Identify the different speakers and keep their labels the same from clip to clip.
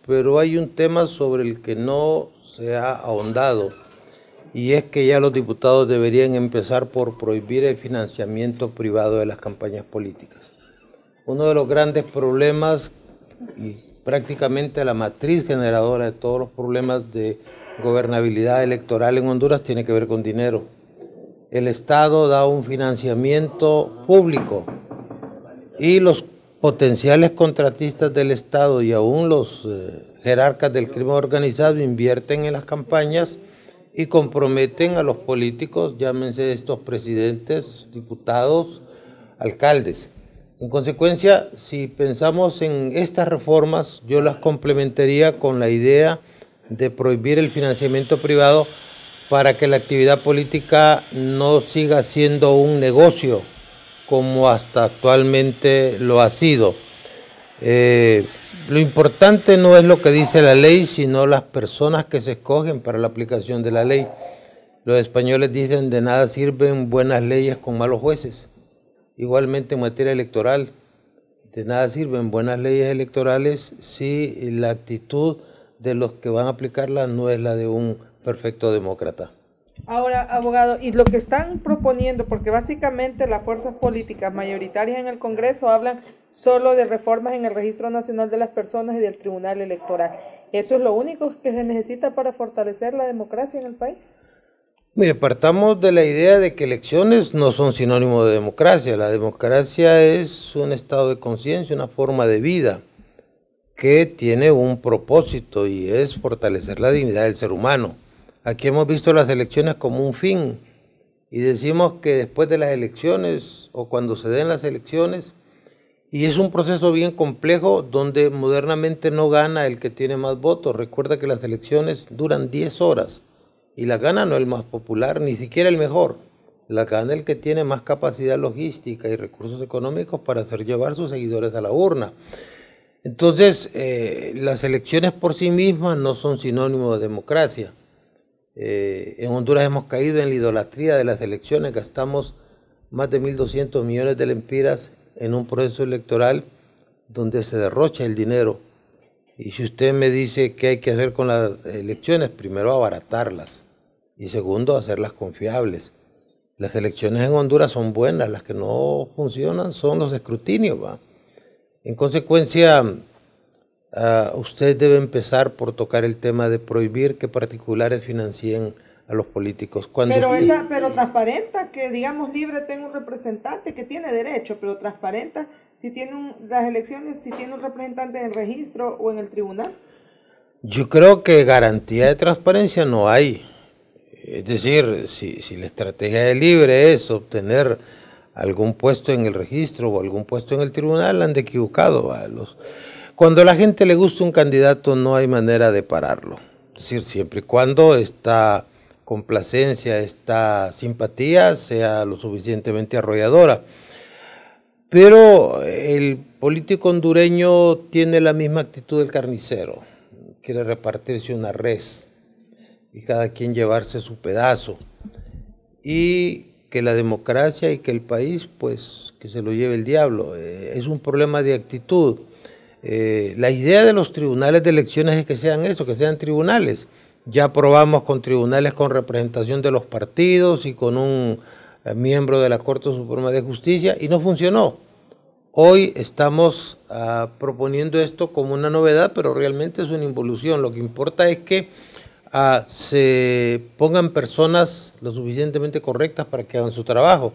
Speaker 1: pero hay un tema sobre el que no se ha ahondado, y es que ya los diputados deberían empezar por prohibir el financiamiento privado de las campañas políticas. Uno de los grandes problemas y prácticamente la matriz generadora de todos los problemas de gobernabilidad electoral en Honduras tiene que ver con dinero. El Estado da un financiamiento público y los potenciales contratistas del Estado y aún los jerarcas del crimen organizado invierten en las campañas y comprometen a los políticos, llámense estos presidentes, diputados, alcaldes. En consecuencia, si pensamos en estas reformas, yo las complementaría con la idea de prohibir el financiamiento privado para que la actividad política no siga siendo un negocio como hasta actualmente lo ha sido. Lo importante no es lo que dice la ley, sino las personas que se escogen para la aplicación de la ley. Los españoles dicen: de nada sirven buenas leyes con malos jueces. Igualmente en materia electoral, de nada sirven buenas leyes electorales si la actitud de los que van a aplicarlas no es la de un perfecto demócrata.
Speaker 2: Ahora, abogado, y lo que están proponiendo, porque básicamente las fuerzas políticas mayoritarias en el Congreso hablan solo de reformas en el Registro Nacional de las Personas y del Tribunal Electoral. ¿Eso es lo único que se necesita para fortalecer la democracia en el país?
Speaker 1: Mire, partamos de la idea de que elecciones no son sinónimo de democracia. La democracia es un estado de conciencia, una forma de vida que tiene un propósito y es fortalecer la dignidad del ser humano. Aquí hemos visto las elecciones como un fin y decimos que después de las elecciones o cuando se den las elecciones, y es un proceso bien complejo donde modernamente no gana el que tiene más votos. Recuerda que las elecciones duran 10 horas y la gana no el más popular, ni siquiera el mejor. La gana el que tiene más capacidad logística y recursos económicos para hacer llevar sus seguidores a la urna. Entonces, las elecciones por sí mismas no son sinónimo de democracia. En Honduras hemos caído en la idolatría de las elecciones, gastamos más de 1.200 millones de lempiras en un proceso electoral donde se derrocha el dinero. Y si usted me dice qué hay que hacer con las elecciones, primero abaratarlas y segundo hacerlas confiables. Las elecciones en Honduras son buenas, las que no funcionan son los escrutinios, ¿va? En consecuencia, usted debe empezar por tocar el tema de prohibir que particulares financien a los políticos.
Speaker 2: Pero transparenta, que digamos libre tenga un representante que tiene derecho, pero transparenta si tiene las elecciones, si tiene un representante en el registro o en el tribunal.
Speaker 1: Yo creo que garantía de transparencia no hay. Es decir, si la estrategia de libre es obtener algún puesto en el registro o algún puesto en el tribunal, han de equivocado. Cuando a la gente le gusta un candidato no hay manera de pararlo. Es decir, siempre y cuando esta complacencia, esta simpatía sea lo suficientemente arrolladora. Pero el político hondureño tiene la misma actitud del carnicero, quiere repartirse una res y cada quien llevarse su pedazo, y que la democracia y que el país, pues, que se lo lleve el diablo. Es un problema de actitud. La idea de los tribunales de elecciones es que sean eso, que sean tribunales. Ya probamos con tribunales con representación de los partidos y con un miembro de la Corte Suprema de Justicia y no funcionó. Hoy estamos proponiendo esto como una novedad, pero realmente es una involución. Lo que importa es que se pongan personas lo suficientemente correctas para que hagan su trabajo.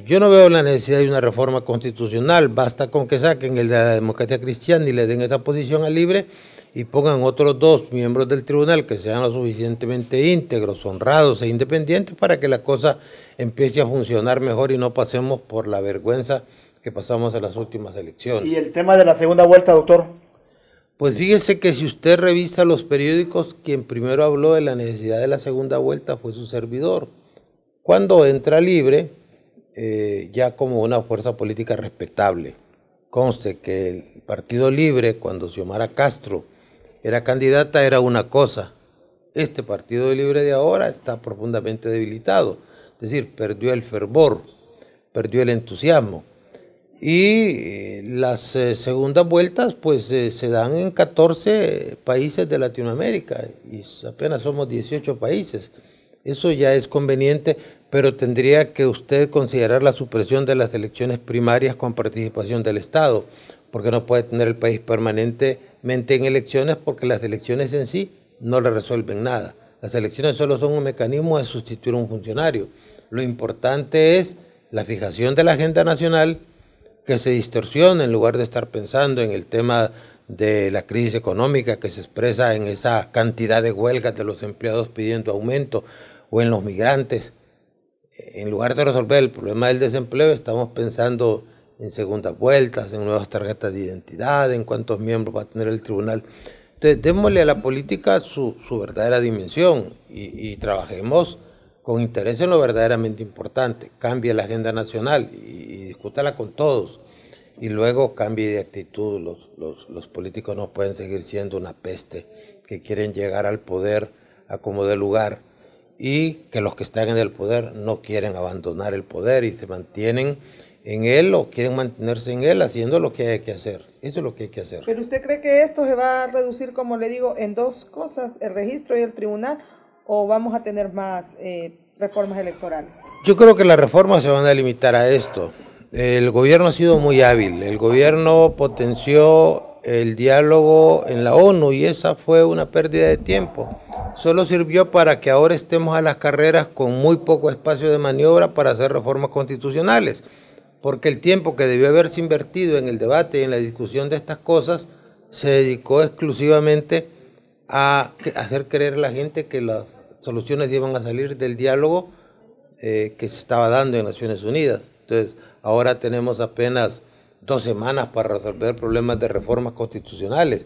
Speaker 1: Yo no veo la necesidad de una reforma constitucional, basta con que saquen el de la democracia cristiana y le den esa posición al libre y pongan otros 2 miembros del tribunal que sean lo suficientemente íntegros, honrados e independientes para que la cosa empiece a funcionar mejor y no pasemos por la vergüenza que pasamos en las últimas elecciones.
Speaker 3: ¿Y el tema de la segunda vuelta, doctor?
Speaker 1: Pues fíjese que si usted revisa los periódicos, quien primero habló de la necesidad de la segunda vuelta fue su servidor. Cuando entra libre, ya como una fuerza política respetable, conste que el Partido Libre, cuando Xiomara Castro era candidata, era una cosa. Este Partido Libre de ahora está profundamente debilitado, es decir, perdió el fervor, perdió el entusiasmo. Y las segundas vueltas pues se dan en 14 países de Latinoamérica y apenas somos 18 países. Eso ya es conveniente, pero tendría que usted considerar la supresión de las elecciones primarias con participación del Estado, porque no puede tener el país permanentemente en elecciones, porque las elecciones en sí no le resuelven nada. Las elecciones solo son un mecanismo de sustituir a un funcionario. Lo importante es la fijación de la agenda nacional, que se distorsione en lugar de estar pensando en el tema de la crisis económica que se expresa en esa cantidad de huelgas de los empleados pidiendo aumento o en los migrantes. En lugar de resolver el problema del desempleo, estamos pensando en segundas vueltas, en nuevas tarjetas de identidad, en cuántos miembros va a tener el tribunal. Entonces, démosle a la política su verdadera dimensión y trabajemos con interés en lo verdaderamente importante. Cambie la agenda nacional y discútala con todos. Y luego cambie de actitud. Los políticos no pueden seguir siendo una peste que quieren llegar al poder a como dé lugar, y que los que están en el poder no quieren abandonar el poder y se mantienen en él o quieren mantenerse en él haciendo lo que hay que hacer. Eso es lo que hay que hacer.
Speaker 2: ¿Pero usted cree que esto se va a reducir, como le digo, en dos cosas, el registro y el tribunal, o vamos a tener más reformas electorales?
Speaker 1: Yo creo que las reformas se van a limitar a esto. El gobierno ha sido muy hábil, el gobierno potenció el diálogo en la ONU y esa fue una pérdida de tiempo. Solo sirvió para que ahora estemos a las carreras con muy poco espacio de maniobra para hacer reformas constitucionales, porque el tiempo que debió haberse invertido en el debate y en la discusión de estas cosas se dedicó exclusivamente a hacer creer a la gente que las soluciones iban a salir del diálogo que se estaba dando en Naciones Unidas. Entonces, ahora tenemos apenas 2 semanas para resolver problemas de reformas constitucionales,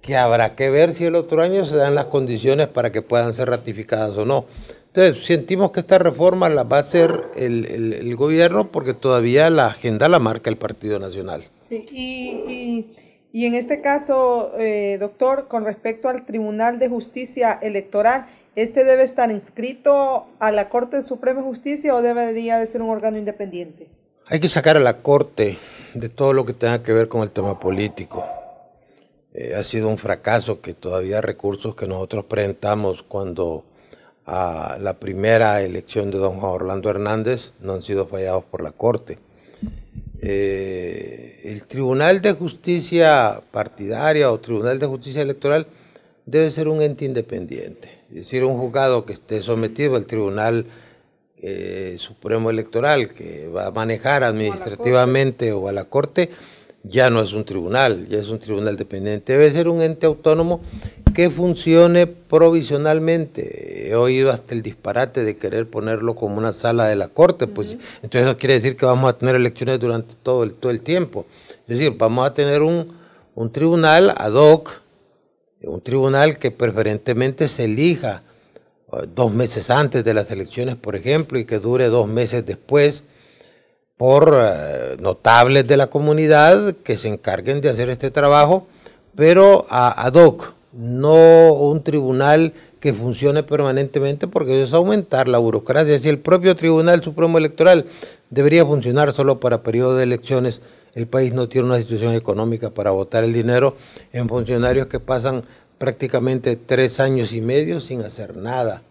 Speaker 1: que habrá que ver si el otro año se dan las condiciones para que puedan ser ratificadas o no. Entonces, sentimos que esta reforma la va a hacer el gobierno porque todavía la agenda la marca el Partido Nacional.
Speaker 2: Sí, y en este caso, doctor, con respecto al Tribunal de Justicia Electoral, ¿este debe estar inscrito a la Corte Suprema de Justicia o debería de ser un órgano independiente?
Speaker 1: Hay que sacar a la Corte de todo lo que tenga que ver con el tema político. Ha sido un fracaso que todavía recursos que nosotros presentamos cuando a la primera elección de don Juan Orlando Hernández no han sido fallados por la Corte. El Tribunal de Justicia Partidaria o Tribunal de Justicia Electoral debe ser un ente independiente, es decir, un juzgado que esté sometido al Tribunal Supremo Electoral, que va a manejar administrativamente o a la Corte, ya no es un tribunal, ya es un tribunal dependiente. Debe ser un ente autónomo que funcione provisionalmente. He oído hasta el disparate de querer ponerlo como una sala de la Corte, pues entonces eso quiere decir que vamos a tener elecciones durante todo el tiempo. Es decir, vamos a tener un tribunal ad hoc, un tribunal que preferentemente se elija 2 meses antes de las elecciones, por ejemplo, y que dure 2 meses después, por notables de la comunidad que se encarguen de hacer este trabajo, pero ad hoc, no un tribunal que funcione permanentemente, porque eso es aumentar la burocracia. Si el propio Tribunal Supremo Electoral debería funcionar solo para periodo de elecciones, el país no tiene una situación económica para botar el dinero en funcionarios que pasan prácticamente 3 años y medio sin hacer nada.